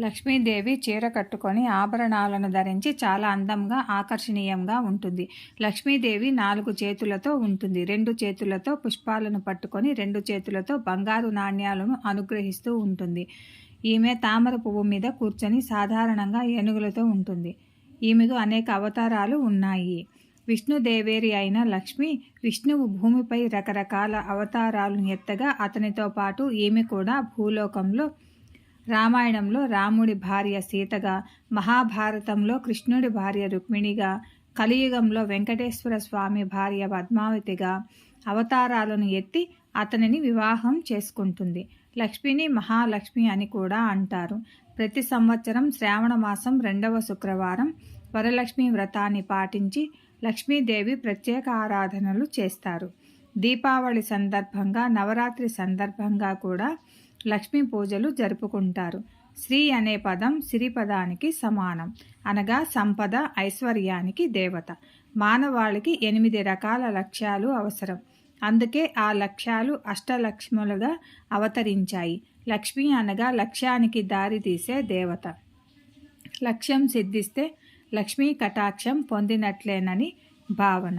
లక్ష్మీదేవి చీర కట్టుకొని ఆభరణాలను ధరించి చాలా అందంగా ఆకర్షణీయంగా ఉంటుంది. లక్ష్మీదేవి 4 చేతులతో ఉంటుంది. 2 చేతులతో పుష్పాలను పట్టుకొని 2 చేతులతో బంగారు నాణ్యాలను అనుగ్రహిస్తూ ఉంటుంది. ఈమె తామర పువ్వు మీద కూర్చొని సాధారణంగా ఏనుగులతో ఉంటుంది. ఈమెకు అనేక అవతారాలు ఉన్నాయి. విష్ణుదేవేరి అయిన లక్ష్మి విష్ణువు భూమిపై రకరకాల అవతారాలను ఎత్తగా అతనితో పాటు ఈమె కూడా భూలోకంలో రామాయణంలో రాముడి భార్య సీతగా, మహాభారతంలో కృష్ణుడి భార్య రుక్మిణిగా, కలియుగంలో వెంకటేశ్వర స్వామి భార్య పద్మావతిగా అవతారాలను ఎత్తి అతనిని వివాహం చేసుకుంటుంది. లక్ష్మిని మహాలక్ష్మి అని కూడా అంటారు. ప్రతి సంవత్సరం శ్రావణ మాసం 2వ శుక్రవారం వరలక్ష్మి వ్రతాన్ని పాటించి లక్ష్మీదేవి ప్రత్యేక ఆరాధనలు చేస్తారు. దీపావళి సందర్భంగా, నవరాత్రి సందర్భంగా కూడా లక్ష్మీ పూజలు జరుపుకుంటారు. శ్రీ అనే పదం సిరి పదానికి సమానం, అనగా సంపద, ఐశ్వర్యానికి దేవత. మానవాళికి 8 రకాల లక్ష్యాలు అవసరం. అందుకే ఆ లక్ష్యాలు అష్టలక్ష్ములుగా అవతరించాయి. లక్ష్మి అనగా లక్ష్యానికి దారి తీసే దేవత. లక్ష్యం సిద్ధిస్తే లక్ష్మీ కటాక్షం పొందినట్లేనని భావన.